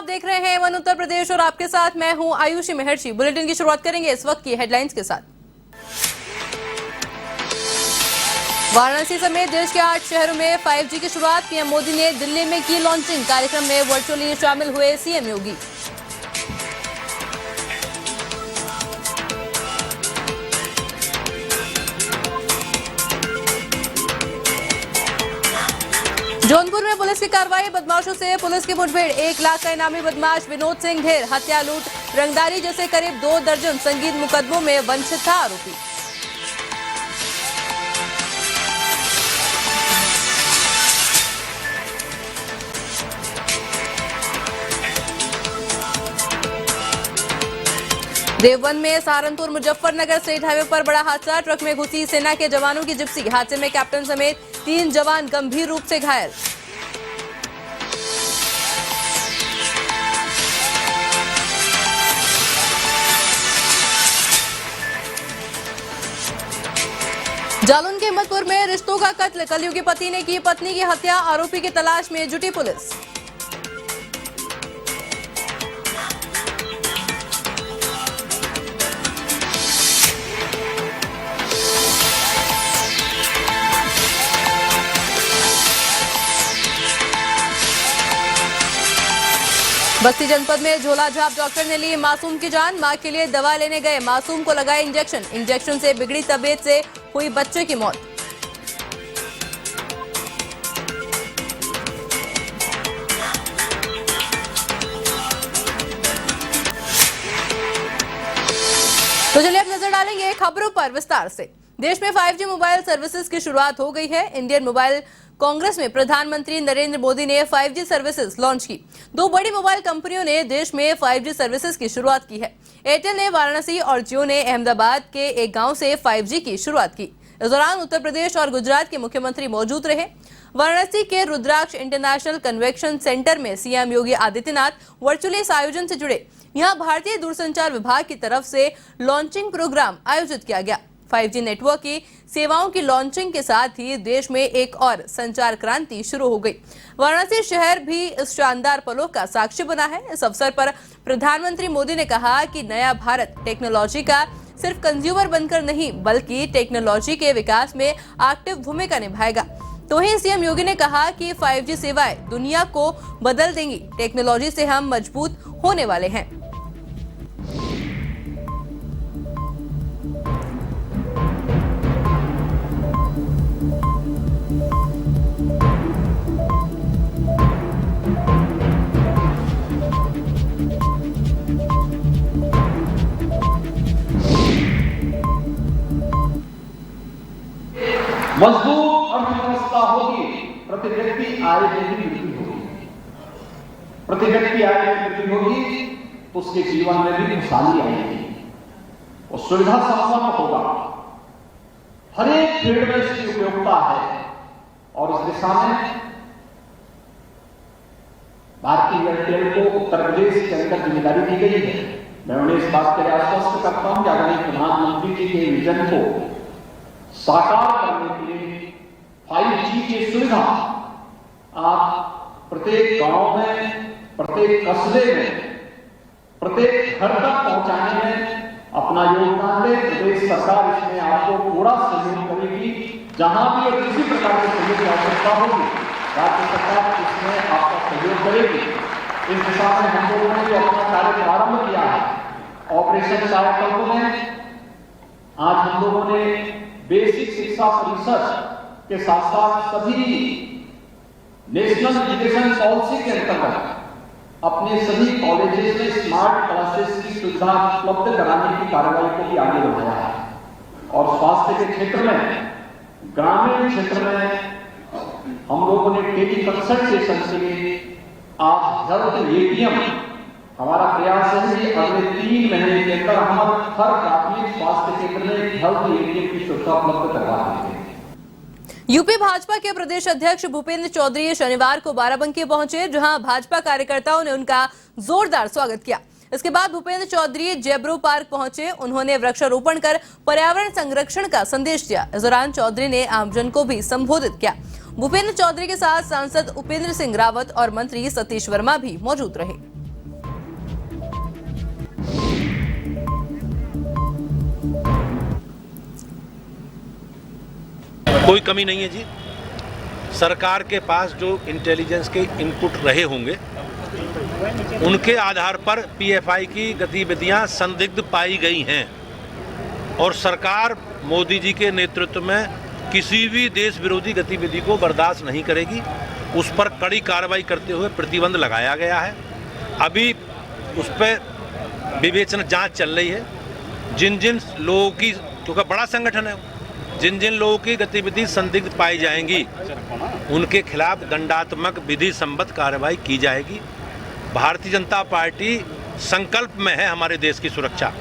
आप देख रहे हैं वन उत्तर प्रदेश और आपके साथ मैं हूं आयुषी महर्षि। बुलेटिन की शुरुआत करेंगे इस वक्त की हेडलाइंस के साथ। वाराणसी समेत देश के 8 शहरों में 5G की शुरुआत। पीएम मोदी ने दिल्ली में की लॉन्चिंग। कार्यक्रम में वर्चुअली शामिल हुए सीएम योगी। जौनपुर में पुलिस की कार्रवाई। बदमाशों से पुलिस की मुठभेड़। 1 लाख का इनामी बदमाश विनोद सिंह ढेर। हत्या, लूट, रंगदारी जैसे करीब 2 दर्जन संगीत मुकदमों में वंचित था आरोपी। देवबंद में सहारनपुर मुजफ्फरनगर स्टेट हाईवे पर बड़ा हादसा। ट्रक में घुसी सेना के जवानों की जिप्सी। हादसे में कैप्टन समेत 3 जवान गंभीर रूप से घायल। जालौन के हिम्मतपुर में रिश्तों का कत्ल। कलयुगी पति ने की पत्नी की हत्या। आरोपी की तलाश में जुटी पुलिस। बस्ती जनपद में झोलाझाप डॉक्टर ने ली मासूम की जान। मां के लिए दवा लेने गए मासूम को लगाए इंजेक्शन से बिगड़ी तबीयत से हुई बच्चे की मौत। तो चलिए अब नजर डालेंगे खबरों पर विस्तार से। देश में 5G मोबाइल सर्विसेज की शुरुआत हो गई है। इंडियन मोबाइल कांग्रेस में प्रधानमंत्री नरेंद्र मोदी ने 5G सर्विसेज लॉन्च की। 2 बड़ी मोबाइल कंपनियों ने देश में 5G सर्विसेज की शुरुआत की है। एयरटेल ने वाराणसी और जियो ने अहमदाबाद के एक गांव से 5G की शुरुआत की। इस दौरान उत्तर प्रदेश और गुजरात के मुख्यमंत्री मौजूद रहे। वाराणसी के रुद्राक्ष इंटरनेशनल कन्वेंशन सेंटर में सीएम योगी आदित्यनाथ वर्चुअली इस आयोजन से जुड़े। यहाँ भारतीय दूरसंचार विभाग की तरफ से लॉन्चिंग प्रोग्राम आयोजित किया गया। 5G नेटवर्क की सेवाओं की लॉन्चिंग के साथ ही देश में एक और संचार क्रांति शुरू हो गई। वाराणसी शहर भी इस शानदार पलों का साक्षी बना है। इस अवसर पर प्रधानमंत्री मोदी ने कहा कि नया भारत टेक्नोलॉजी का सिर्फ कंज्यूमर बनकर नहीं बल्कि टेक्नोलॉजी के विकास में एक्टिव भूमिका निभाएगा। तो ही सीएम योगी ने कहा कि 5G सेवाएं दुनिया को बदल देंगी। टेक्नोलॉजी से हम मजबूत होने वाले हैं। मजबूत अर्थव्यवस्था होगी, प्रति व्यक्ति आय में भी वृद्धि होगी। प्रति व्यक्ति आय में वृद्धि होगी तो उसके जीवन में भी खुशहाली आएगी और सुविधा संपन्न होगा। हर एक फील्ड में इसकी उपयोगिता है और इस दिशा में भारतीय एयरटेल को उत्तर प्रदेश के अंदर जिम्मेदारी दी गई है। मैं उन्हें इस बात के लिए आश्वस्त करता हूं कि आदरणीय प्रधानमंत्री जी के विजन को साकार करने के लिए 5G की सुविधा आप प्रत्येक गांव में, प्रत्येक कस्बे में, प्रत्येक घर तक पहुंचाने में अपना योगदान दे। प्रदेश सरकार इसमें आपको पूरा सहयोग करेगी। जहां भी और किसी प्रकार के सहयोग की आवश्यकता होगी राज्य सरकार इसमें आपका सहयोग करेगी। इस दिशा में हम लोगों ने जो अपना कार्य प्रारंभ किया है ऑपरेशन कायाकल्प में, आज हम लोगों ने बेसिक शिक्षा परिषद के साथ साथ सभी नेशनल एजुकेशन पॉलिसी के अंतर्गत अपने सभी कॉलेजेस में स्मार्ट क्लासेस की सुविधा उपलब्ध कराने की कार्रवाई को भी आगे बढ़ाया है। और स्वास्थ्य के क्षेत्र में, ग्रामीण क्षेत्र में हम लोगों ने टेली कंसल्टेशन के लिए आज हेल्थ एटीएम, हमारा प्रयास है कि अगले 3 महीने के अंदर हम हर प्राथमिक स्वास्थ्य केंद्र में हेल्थ एटीएम की सुविधा उपलब्ध करवा देंगे। यूपी भाजपा के प्रदेश अध्यक्ष भूपेंद्र चौधरी शनिवार को बाराबंकी पहुंचे, जहां भाजपा कार्यकर्ताओं ने उनका जोरदार स्वागत किया। इसके बाद भूपेंद्र चौधरी जेब्रो पार्क पहुंचे। उन्होंने वृक्षारोपण कर पर्यावरण संरक्षण का संदेश दिया। इस दौरान चौधरी ने आमजन को भी संबोधित किया। भूपेंद्र चौधरी के साथ सांसद उपेंद्र सिंह रावत और मंत्री सतीश वर्मा भी मौजूद रहे। कोई कमी नहीं है जी। सरकार के पास जो इंटेलिजेंस के इनपुट रहे होंगे उनके आधार पर पीएफआई की गतिविधियां संदिग्ध पाई गई हैं और सरकार मोदी जी के नेतृत्व में किसी भी देश विरोधी गतिविधि को बर्दाश्त नहीं करेगी। उस पर कड़ी कार्रवाई करते हुए प्रतिबंध लगाया गया है। अभी उस पर विवेचना जांच चल रही है। जिन जिन लोगों की, क्योंकि बड़ा संगठन है, जिन जिन लोगों की गतिविधि संदिग्ध पाई जाएंगी उनके खिलाफ दंडात्मक विधि संबद्ध कार्रवाई की जाएगी। भारतीय जनता पार्टी संकल्प में है हमारे देश की सुरक्षा।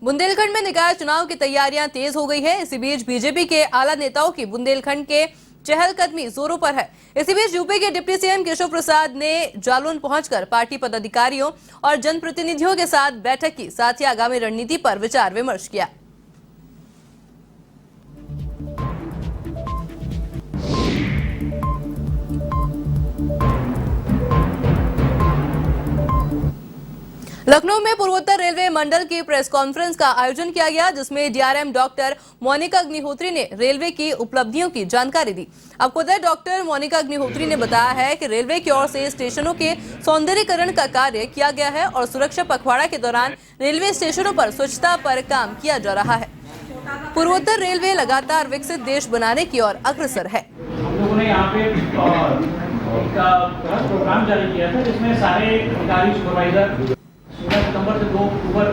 बुंदेलखंड में निकाय चुनाव की तैयारियां तेज हो गई है। इसी बीच बीजेपी के आला नेताओं की बुंदेलखंड के चहलकदमी जोरों पर है। इसी बीच यूपी के डिप्टी सीएम केशव प्रसाद ने जालौन पहुंचकर पार्टी पदाधिकारियों और जनप्रतिनिधियों के साथ बैठक की, साथ ही आगामी रणनीति पर विचार विमर्श किया। लखनऊ में पूर्वोत्तर रेलवे मंडल की प्रेस कॉन्फ्रेंस का आयोजन किया गया, जिसमें डीआरएम डॉक्टर मोनिका अग्निहोत्री ने रेलवे की उपलब्धियों की जानकारी दी। आपको बता दें, डॉक्टर मोनिका अग्निहोत्री ने बताया है कि रेलवे की ओर से स्टेशनों के सौंदर्यीकरण का कार्य किया गया है और सुरक्षा पखवाड़ा के दौरान रेलवे स्टेशनों पर स्वच्छता पर काम किया जा रहा है। पूर्वोत्तर रेलवे लगातार विकसित देश बनाने की ओर अग्रसर है। हम लोगों ने यहाँ पे एक प्रोग्राम जारी किया था जिसमें सारे अधिकारी सुपरवाइजर 16 सितंबर से 2 अक्टूबर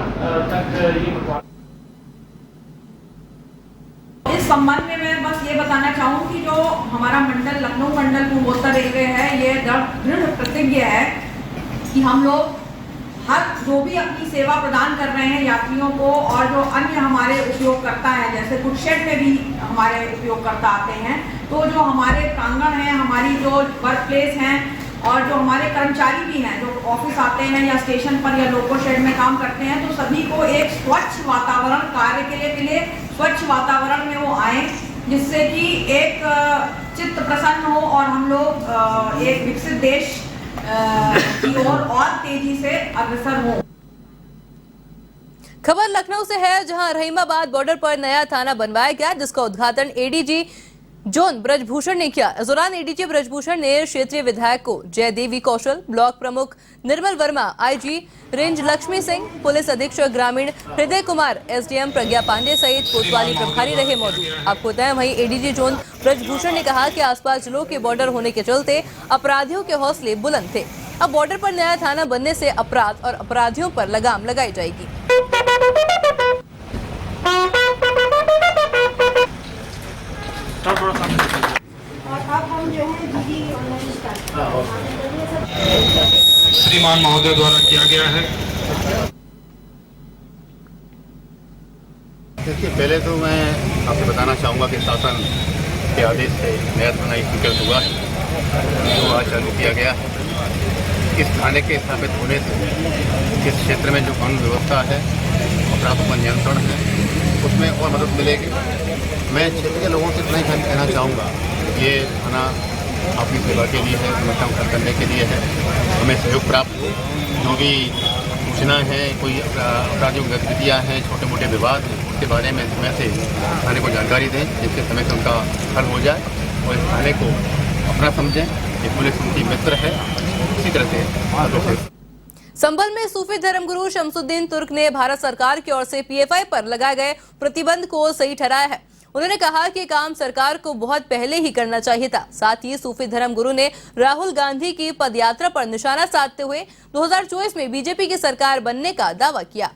तक ये इस संबंध में मैं बस ये बताना चाहूँ कि जो हमारा मंडल लखनऊ मंडल पूर्वोत्तर रेलवे है, ये दृढ़ प्रतिज्ञ है कि हम लोग हर जो भी अपनी सेवा प्रदान कर रहे हैं यात्रियों को और जो अन्य हमारे उपयोगकर्ता हैं, जैसे कुछ शेड में भी हमारे उपयोगकर्ता आते हैं, तो जो हमारे प्रांगण हैं, हमारी जो वर्क प्लेस हैं और जो हमारे कर्मचारी भी हैं जो ऑफिस आते हैं या स्टेशन पर या लोको शेड में काम करते हैं, तो सभी को एक स्वच्छ वातावरण कार्य के लिए मिले, स्वच्छ वातावरण में वो आए, जिससे कि एक चित्त प्रसन्न हो और हम लोग एक विकसित देश की ओर और तेजी से अग्रसर हो। खबर लखनऊ से है, जहां रहीमाबाद बॉर्डर पर नया थाना बनवाया गया, जिसका उद्घाटन एडीजी जोन ब्रजभूषण ने किया। इस दौरान एडीजी ब्रजभूषण ने क्षेत्रीय विधायकों जयदेवी कौशल, ब्लॉक प्रमुख Nirmal Verma, IG range Lakshmi Singh, police अधीक्षक ग्रामीण हृदय कुमार, एसडीएम प्रज्ञा पांडे सहित कोतवाली प्रभारी रहे मौजूद। आपको बताएं, वहीं एडीजी जोन ब्रजभूषण ने कहा कि आसपास जिलों के बॉर्डर होने के चलते अपराधियों के हौसले बुलंद थे। अब बॉर्डर पर नया थाना बनने से अपराध और अपराधियों पर लगाम लगाई जाएगी। श्रीमान महोदय द्वारा किया गया है। देखिए, पहले तो मैं आपको बताना चाहूँगा कि शासन के आदेश से नया थाना स्वीकृत हुआ है, जो आज चालू किया गया है। इस थाने के स्थापित होने से इस क्षेत्र में जो कानून व्यवस्था है, अपराधों पर नियंत्रण है, उसमें और मदद मिलेगी। मैं क्षेत्र के लोगों से इतना ही कहना चाहूँगा, ये थाना आपकी सेवा के लिए है, समस्याओं को हल करने के लिए है। हमें सहयोग प्राप्त हो, जो भी सूचना है, कोई अपराधियों की गतिविधियाँ हैं, छोटे मोटे विवाद हैं, उसके बारे में समय से थाने को जानकारी दें, जिससे समय से उनका हल हो जाए और इस थाने को अपना समझें। ये पुलिस उनकी मित्र है, इसी तरह से। संभल में सूफी धर्मगुरु शमसुद्दीन तुर्क ने भारत सरकार की ओर से पीएफआई पर लगाए गए प्रतिबंध को सही ठहराया है। उन्होंने कहा कि काम सरकार को बहुत पहले ही करना चाहिए था। साथ ही सूफी धर्मगुरु ने राहुल गांधी की पदयात्रा पर निशाना साधते हुए 2024 में बीजेपी की सरकार बनने का दावा किया।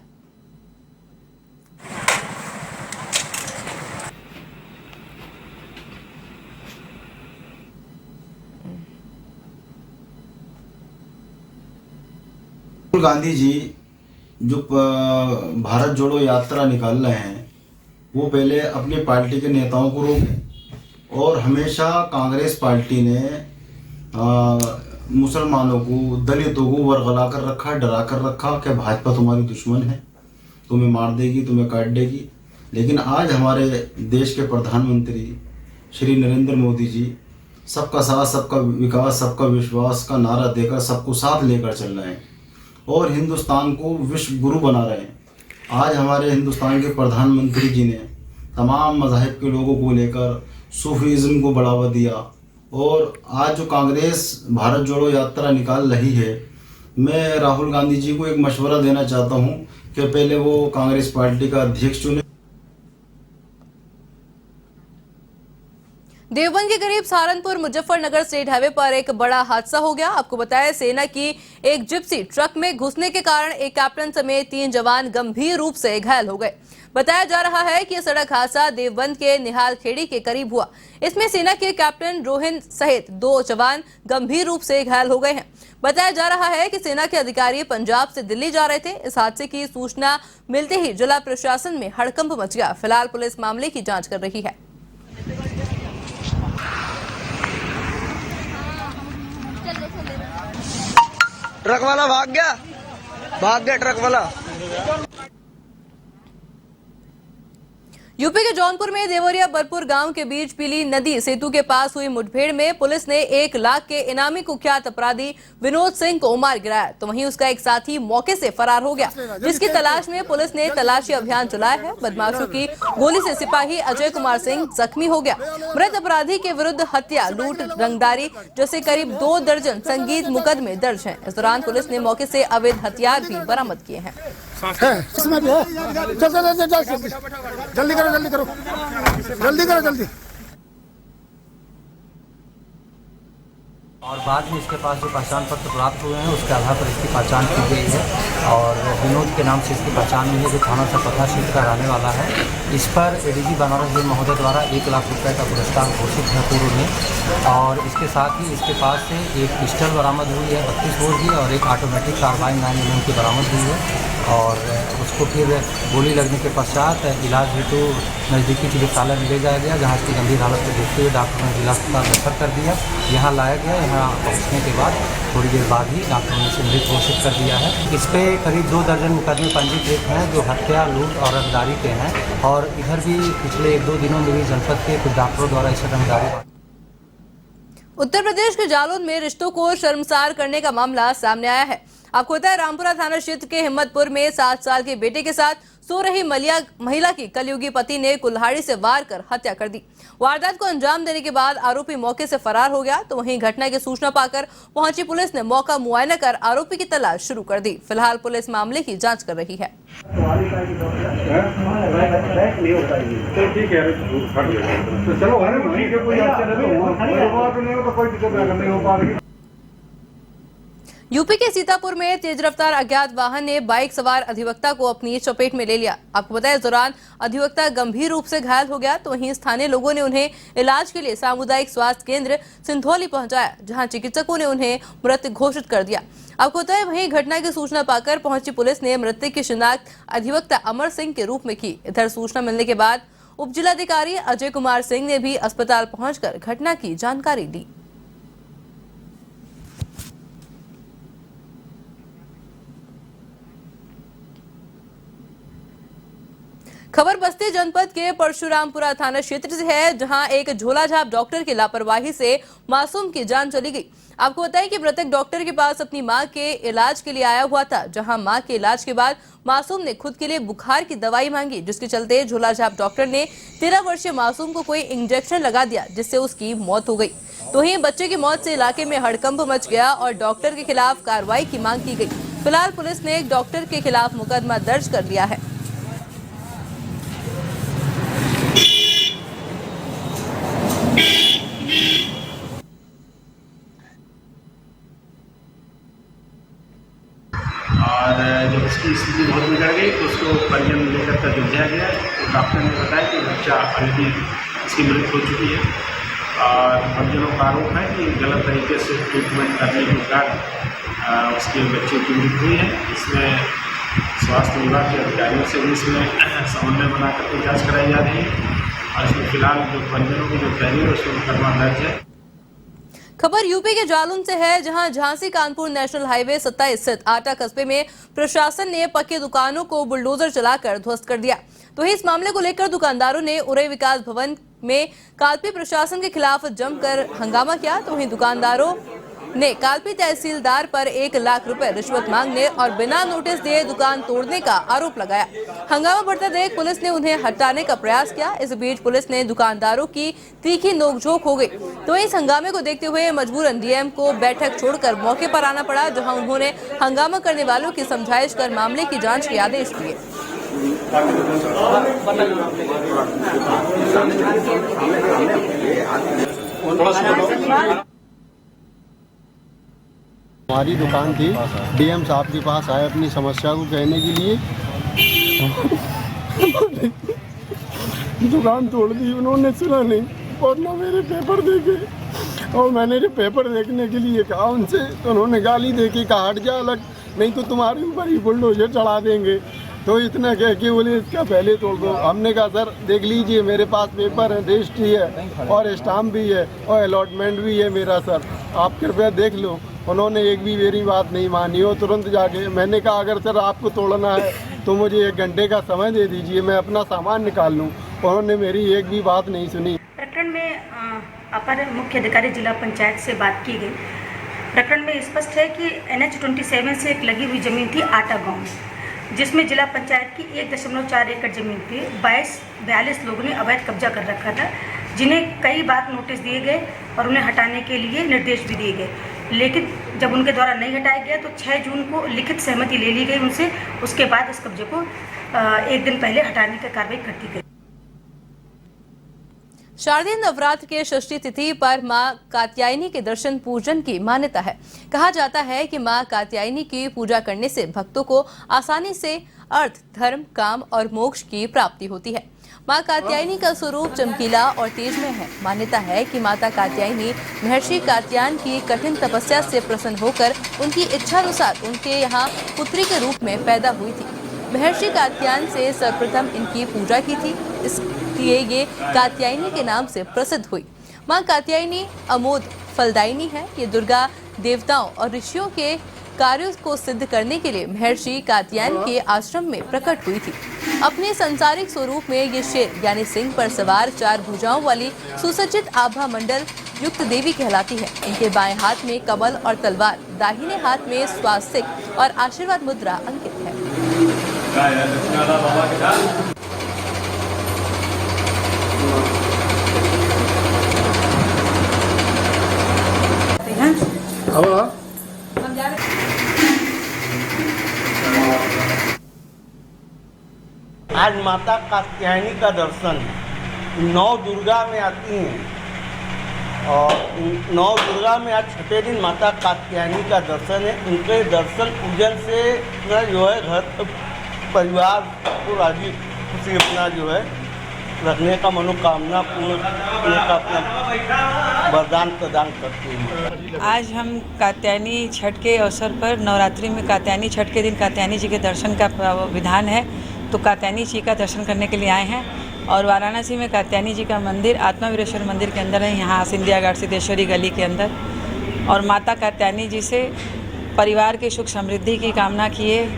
राहुल गांधी जी जो भारत जोड़ो यात्रा निकाल रहे हैं, वो पहले अपनी पार्टी के नेताओं को रोके और हमेशा कांग्रेस पार्टी ने मुसलमानों को, दलितों को वर्गला कर रखा, डरा कर रखा कि भाजपा तुम्हारी दुश्मन है, तुम्हें मार देगी, तुम्हें काट देगी। लेकिन आज हमारे देश के प्रधानमंत्री श्री नरेंद्र मोदी जी सबका साथ, सबका विकास, सबका विश्वास का नारा देकर सबको साथ लेकर चल रहे हैं और हिंदुस्तान को विश्व गुरु बना रहे हैं। आज हमारे हिंदुस्तान के प्रधानमंत्री जी ने तमाम मज़ाहिब के लोगों को लेकर सूफीज़्म को बढ़ावा दिया। और आज जो कांग्रेस भारत जोड़ो यात्रा निकाल रही है, मैं राहुल गांधी जी को एक मशवरा देना चाहता हूं कि पहले वो कांग्रेस पार्टी का अध्यक्ष चुने। देवबंद के करीब सहारनपुर मुजफ्फरनगर स्टेट हाईवे पर एक बड़ा हादसा हो गया। आपको बताया, सेना की एक जिप्सी ट्रक में घुसने के कारण एक कैप्टन समेत 3 जवान गंभीर रूप से घायल हो गए। बताया जा रहा है कि यह सड़क हादसा देवबंद के निहाल खेड़ी के करीब हुआ। इसमें सेना के कैप्टन रोहिन सहित 2 जवान गंभीर रूप से घायल हो गए हैं। बताया जा रहा है कि सेना के अधिकारी पंजाब से दिल्ली जा रहे थे। इस हादसे की सूचना मिलते ही जिला प्रशासन में हड़कंप मच गया। फिलहाल पुलिस मामले की जांच कर रही है। ट्रक वाला भाग गया ट्रक वाला। यूपी के जौनपुर में देवरिया बरपुर गांव के बीच पीली नदी सेतु के पास हुई मुठभेड़ में पुलिस ने 1 लाख के इनामी कुख्यात अपराधी विनोद सिंह को मार गिराया, तो वहीं उसका एक साथी मौके से फरार हो गया, जिसकी तलाश में पुलिस ने तलाशी अभियान चलाया है। बदमाशों की गोली से सिपाही अजय कुमार सिंह जख्मी हो गया। मृत अपराधी के विरुद्ध हत्या, लूट, रंगदारी जैसे करीब 2 दर्जन संगीत मुकदमे दर्ज हैं। इस दौरान पुलिस ने मौके से अवैध हथियार भी बरामद किए हैं। इसमें भी है। जल्दी करो। और बाद में इसके पास जो पहचान पत्र प्राप्त हुए हैं उसके आधार पर इसकी पहचान की गई है और विनोद के नाम से इसकी पहचान हुई है, जो थाना सपथा क्षेत्र का रहने वाला है। इस पर एडीजी बनारस जेल महोदय द्वारा 1 लाख रुपए का पुरस्कार घोषित है पूर्व में। और इसके साथ ही इसके पास से एक पिस्टल बरामद हुई है 32 बोर की और एक ऑटोमेटिक कार्बाइन 9mm की बरामद हुई है। और उसको फिर गोली लगने के पश्चात इलाज हेतु नज़दीकी चिकित्सालय में ले जाया गया, जहाँ इसकी गंभीर हालत को देखते हुए डॉक्टर ने जिला अस्पताल रेफर कर दिया। यहाँ लाया गया। यहाँ पहुँचने के बाद थोड़ी देर बाद ही डॉक्टरों ने इसे मृत घोषित कर दिया है। इस पर करीब 2 दर्जन मुकदमे पंजीकृत हैं, जो हत्या, लूट और रंगदारी के हैं। और इधर भी पिछले 1-2 दिनों में भी जनपद के कुछ डॉक्टरों द्वारा इसे रंगदारी। उत्तर प्रदेश के जालौन में रिश्तों को शर्मसार करने का मामला सामने आया है। आपको पता है, रामपुरा थाना क्षेत्र के हिम्मतपुर में 7 साल के बेटे के साथ सो रही महिला की कलयुगी पति ने कुल्हाड़ी से वार कर हत्या कर दी। वारदात को अंजाम देने के बाद आरोपी मौके से फरार हो गया, तो वहीं घटना की सूचना पाकर पहुंची पुलिस ने मौका मुआयना कर आरोपी की तलाश शुरू कर दी। फिलहाल पुलिस मामले की जांच कर रही है। यूपी के सीतापुर में तेज रफ्तार अज्ञात वाहन ने बाइक सवार अधिवक्ता को अपनी चपेट में ले लिया। आपको बताया, इस दौरान अधिवक्ता गंभीर रूप से घायल हो गया, तो वहीं स्थानीय लोगों ने उन्हें इलाज के लिए सामुदायिक स्वास्थ्य केंद्र सिंधौली पहुंचाया, जहां चिकित्सकों ने उन्हें मृत घोषित कर दिया। आपको बताया, वहीं घटना की सूचना पाकर पहुंची पुलिस ने मृतक की शिनाख्त अधिवक्ता अमर सिंह के रूप में की। इधर सूचना मिलने के बाद उप जिलाधिकारी अजय कुमार सिंह ने भी अस्पताल पहुंचकर घटना की जानकारी दी। खबर बस्ती जनपद के परशुरामपुरा थाना क्षेत्र से है, जहां एक झोलाझाप डॉक्टर की लापरवाही से मासूम की जान चली गई। आपको बताएं कि मृतक डॉक्टर के पास अपनी मां के इलाज के लिए आया हुआ था, जहां मां के इलाज के बाद मासूम ने खुद के लिए बुखार की दवाई मांगी, जिसके चलते झोलाझाप डॉक्टर ने 13 वर्षीय मासूम को कोई इंजेक्शन लगा दिया, जिससे उसकी मौत हो गई। तो वहीं बच्चे की मौत से इलाके में हड़कंप मच गया और डॉक्टर के खिलाफ कार्रवाई की मांग की गई। फिलहाल पुलिस ने एक डॉक्टर के खिलाफ मुकदमा दर्ज कर लिया है। और जब उसकी स्थिति बहुत बिगड़ गई तो उसको परिजन लेकर कर भेजा गया, तो डॉक्टर ने बताया कि बच्चा ऑलरेडी इसकी मृत्यु हो चुकी है। और परिजनों का आरोप है कि गलत तरीके से ट्रीटमेंट करने के कारण उसके बच्चे की मृत्यु हुई है। इसमें स्वास्थ्य विभाग के अधिकारियों से भी इसमें समन्वय बना करके जाँच कराई जा रही है। और इसमें फिलहाल जो परिजनों की जो तहरीर है उसमें मुकदमा दर्ज है। खबर यूपी के जालौन से है, जहां झांसी कानपुर नेशनल हाईवे 27 स्थित आटा कस्बे में प्रशासन ने पक्की दुकानों को बुलडोजर चलाकर ध्वस्त कर दिया। तो इस मामले को लेकर दुकानदारों ने उरे विकास भवन में कालपी प्रशासन के खिलाफ जमकर हंगामा किया। तो वहीं दुकानदारों ने कालपी तहसीलदार पर 1 लाख रुपए रिश्वत मांगने और बिना नोटिस दिए दुकान तोड़ने का आरोप लगाया। हंगामा बढ़ता देख पुलिस ने उन्हें हटाने का प्रयास किया। इस बीच पुलिस ने दुकानदारों की तीखी नोकझोंक हो गई, तो इस हंगामे को देखते हुए मजबूरन डीएम को बैठक छोड़कर मौके पर आना पड़ा, जहां उन्होंने हंगामा करने वालों की समझाइश कर मामले की जांच के आदेश दिए। हमारी दुकान थी, डीएम साहब के पास आए अपनी समस्या को कहने के लिए। दुकान तोड़ दी उन्होंने, सुना नहीं और ना मेरे पेपर देखे। और मैंने जो पेपर देखने के लिए कहा उनसे, तो उन्होंने गाली दे के कहा हट जा अलग, नहीं तो तुम्हारे ऊपर ही बुलडोजर चढ़ा देंगे। तो इतना कह के बोले इसका पहले तोड़ दो। हमने कहा सर देख लीजिए मेरे पास पेपर है, रजिस्ट्री है और स्टाम्प भी है और अलॉटमेंट भी है मेरा, सर आप कृपया देख लो। उन्होंने एक भी मेरी बात नहीं मानी और तुरंत जाके मैंने कहा अगर सर आपको तोड़ना है तो मुझे 1 घंटे का समय दे दीजिए, मैं अपना सामान निकाल लूँ। उन्होंने मेरी एक भी बात नहीं सुनी। प्रकरण में अपर मुख्य अधिकारी जिला पंचायत से बात की गई। प्रकरण में स्पष्ट है कि NH 27 से एक लगी हुई जमीन थी आटा गाँव, जिसमें जिला पंचायत की 1.4 एकड़ जमीन पे 42 लोगों ने अवैध कब्जा कर रखा था, जिन्हें कई बार नोटिस दिए गए और उन्हें हटाने के लिए निर्देश भी दिए गए, लेकिन जब उनके द्वारा नहीं हटाया गया तो 6 जून को लिखित सहमति ले ली गई उनसे। उसके बाद इस कब्जे को 1 दिन पहले हटाने की कार्रवाई कर दी गई। शारदीय नवरात्र के षष्ठी तिथि पर मां कात्यायनी के दर्शन पूजन की मान्यता है। कहा जाता है कि मां कात्यायनी की पूजा करने से भक्तों को आसानी से अर्थ, धर्म, काम और मोक्ष की प्राप्ति होती है। मां कात्यायनी का स्वरूप चमकीला और तेजमय है। मान्यता है कि माता कात्यायनी महर्षि कात्यायन की कठिन तपस्या से प्रसन्न होकर उनकी इच्छानुसार उनके यहाँ पुत्री के रूप में पैदा हुई थी। महर्षि कात्यायन से सर्वप्रथम इनकी पूजा की थी, इसलिए ये कात्यायनी के नाम से प्रसिद्ध हुई। मां कात्यायनी अमोद फलदायिनी है। ये दुर्गा देवताओं और ऋषियों के कार्यों को सिद्ध करने के लिए महर्षि कात्यायन के आश्रम में प्रकट हुई थी। अपने संसारिक स्वरूप में ये शेर यानी सिंह पर सवार 4 भुजाओं वाली सुसज्जित आभा मंडल युक्त देवी कहलाती है। इनके बाएं हाथ में कमल और तलवार, दाहिने हाथ में स्वास्तिक और आशीर्वाद मुद्रा अंकित है। आज माता कात्यायनी का दर्शन 9 दुर्गा में आती हैं और 9 दुर्गा में आज 6ठे दिन माता कात्यायनी का दर्शन है। उनके दर्शन पूजन से अपना जो है घर परिवार को राजी खुशी अपना जो है रखने का मनोकामना पूर्ण करने का अपना वरदान प्रदान करते हैं। आज हम कात्यायनी छठ के अवसर पर नवरात्रि में कात्यायनी छठ के दिन कात्यायनी जी के दर्शन का विधान है, तो कात्यायनी जी का दर्शन करने के लिए आए हैं। और वाराणसी में कात्यायनी जी का मंदिर आत्मावीरेश्वर मंदिर के अंदर है, यहाँ सिंधिया घाट सिद्धेश्वरी गली के अंदर। और माता कात्यायनी जी से परिवार के सुख समृद्धि की कामना किए।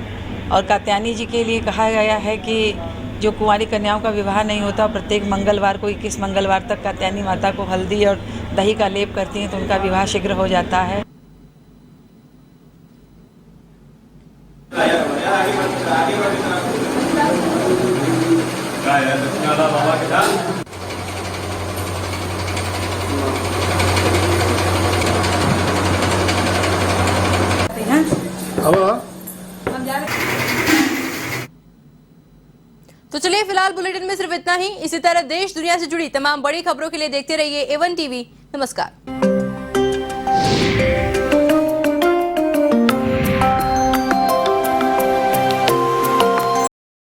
और कात्यायनी जी के लिए कहा गया है कि जो कुंवारी कन्याओं का विवाह नहीं होता, प्रत्येक मंगलवार को 21 मंगलवार तक कात्यायनी माता को हल्दी और दही का लेप करती हैं तो उनका विवाह शीघ्र हो जाता है। तो चलिए फिलहाल बुलेटिन में सिर्फ इतना ही। इसी तरह देश दुनिया से जुड़ी तमाम बड़ी खबरों के लिए देखते रहिए A1 TV। नमस्कार।